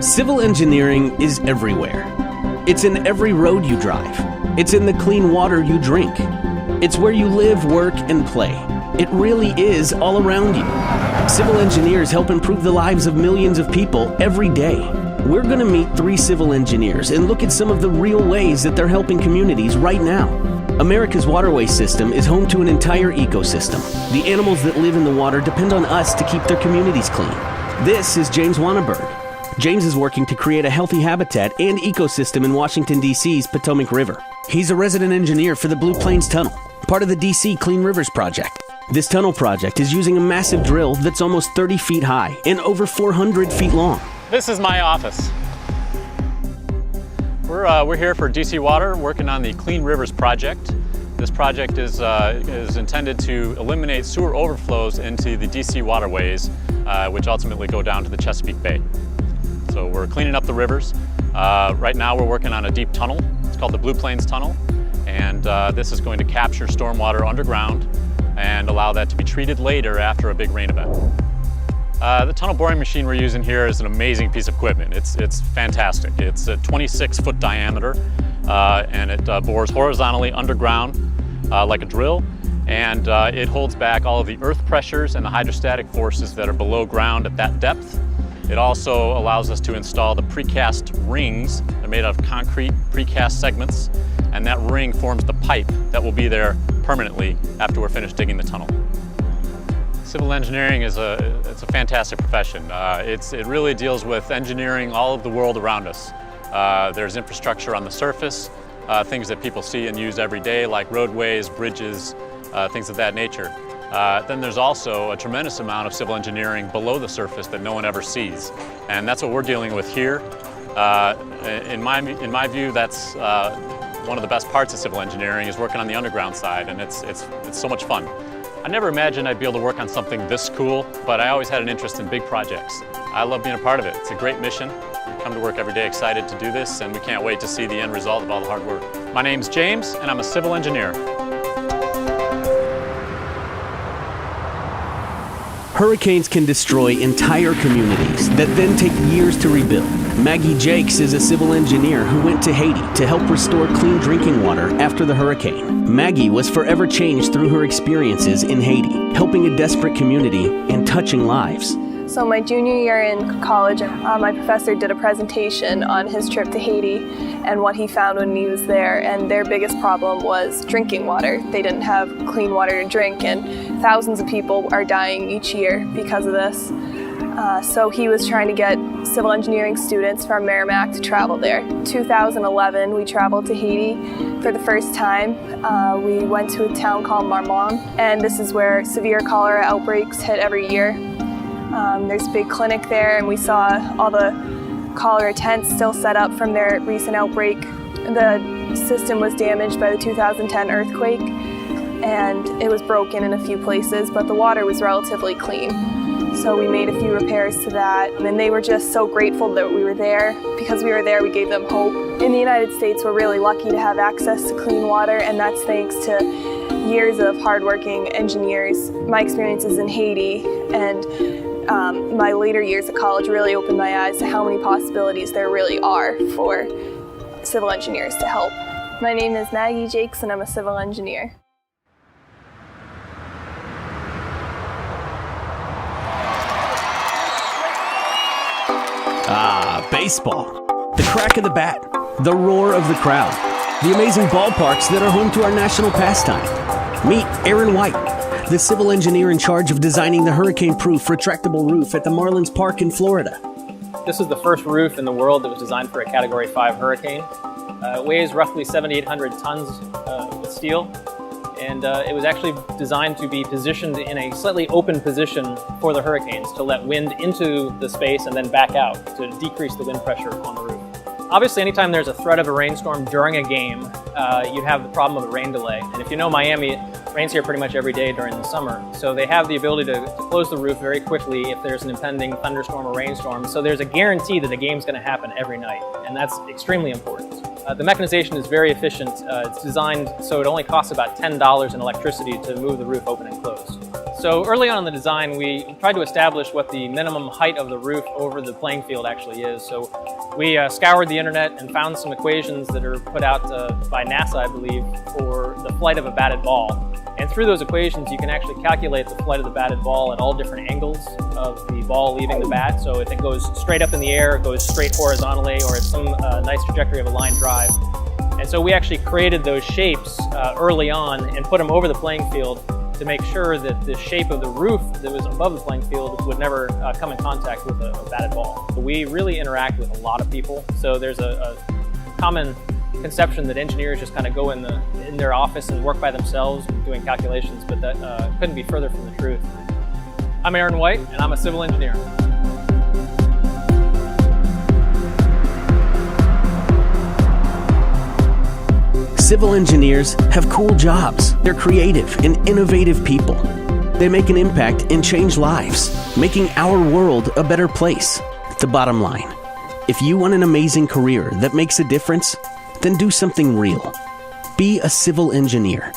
Civil engineering is everywhere. It's in every road you drive. It's in the clean water you drink. It's where you live, work, and play. It really is all around you. Civil engineers help improve the lives of millions of people every day. We're going to meet 3 civil engineers and look at some of the real ways that they're helping communities right now. America's waterway system is home to an entire ecosystem. The animals that live in the water depend on us to keep their communities clean. This is James Wanneberg. James is working to create a healthy habitat and ecosystem in Washington, D.C.'s Potomac River. He's a resident engineer for the Blue Plains Tunnel, part of the D.C. Clean Rivers Project. This tunnel project is using a massive drill that's almost 30 feet high and over 400 feet long. This is my office. We're here for DC Water working on the Clean Rivers Project. This project is intended to eliminate sewer overflows into the DC waterways, which ultimately go down to the Chesapeake Bay. So we're cleaning up the rivers. Right now we're working on a deep tunnel. It's called the Blue Plains Tunnel. And this is going to capture stormwater underground and allow that to be treated later after a big rain event. The tunnel boring machine we're using here is an amazing piece of equipment. It's fantastic. It's a 26-foot diameter and it bores horizontally underground like a drill, and it holds back all of the earth pressures and the hydrostatic forces that are below ground at that depth. It also allows us to install the precast rings. They're made out of concrete precast segments, and that ring forms the pipe that will be there permanently after we're finished digging the tunnel. Civil engineering is it's a fantastic profession. It really deals with engineering all of the world around us. There's infrastructure on the surface, things that people see and use every day, like roadways, bridges, things of that nature. Then there's also a tremendous amount of civil engineering below the surface that no one ever sees. And that's what we're dealing with here. In my view, that's one of the best parts of civil engineering is working on the underground side, and it's so much fun. I never imagined I'd be able to work on something this cool, but I always had an interest in big projects. I love being a part of it. It's a great mission. I come to work every day excited to do this, and we can't wait to see the end result of all the hard work. My name's James, and I'm a civil engineer. Hurricanes can destroy entire communities that then take years to rebuild. Maggie Jakes is a civil engineer who went to Haiti to help restore clean drinking water after the hurricane. Maggie was forever changed through her experiences in Haiti, helping a desperate community and touching lives. So my junior year in college, my professor did a presentation on his trip to Haiti and what he found when he was there, and their biggest problem was drinking water. They didn't have clean water to drink, and thousands of people are dying each year because of this. So he was trying to get civil engineering students from Merrimack to travel there. In 2011, we traveled to Haiti for the first time. We went to a town called Marmont, and this is where severe cholera outbreaks hit every year. There's a big clinic there, and we saw all the cholera tents still set up from their recent outbreak. The system was damaged by the 2010 earthquake, and it was broken in a few places, but the water was relatively clean. So we made a few repairs to that, and they were just so grateful that we were there. Because we were there, we gave them hope. In the United States, we're really lucky to have access to clean water, and that's thanks to years of hardworking engineers. My experiences in Haiti and my later years at college really opened my eyes to how many possibilities there really are for civil engineers to help. My name is Maggie Jakes, and I'm a civil engineer. Baseball. The crack of the bat, the roar of the crowd, the amazing ballparks that are home to our national pastime. Meet Aaron White, the civil engineer in charge of designing the hurricane-proof retractable roof at the Marlins Park in Florida. This is the first roof in the world that was designed for a Category 5 hurricane. It weighs roughly 7,800 tons of steel, and it was actually designed to be positioned in a slightly open position for the hurricanes to let wind into the space and then back out to decrease the wind pressure on the roof. Obviously, anytime there's a threat of a rainstorm during a game, you have the problem of a rain delay. And if you know Miami, it rains here pretty much every day during the summer. So they have the ability to close the roof very quickly if there's an impending thunderstorm or rainstorm. So there's a guarantee that the game's going to happen every night, and that's extremely important. The mechanization is very efficient. It's designed so it only costs about $10 in electricity to move the roof open and closed. So early on in the design, we tried to establish what the minimum height of the roof over the playing field actually is. So we scoured the internet and found some equations that are put out by NASA, I believe, for the flight of a batted ball. And through those equations, you can actually calculate the flight of the batted ball at all different angles of the ball leaving the bat. So if it goes straight up in the air, it goes straight horizontally, or it's some nice trajectory of a line drive. And so we actually created those shapes early on and put them over the playing field to make sure that the shape of the roof that was above the playing field would never come in contact with a batted ball. We really interact with a lot of people. So there's a common conception that engineers just kind of go in their office and work by themselves doing calculations, but that couldn't be further from the truth. I'm Aaron White, and I'm a civil engineer. Civil engineers have cool jobs. They're creative and innovative people. They make an impact and change lives, making our world a better place. The bottom line, if you want an amazing career that makes a difference, then do something real. Be a civil engineer.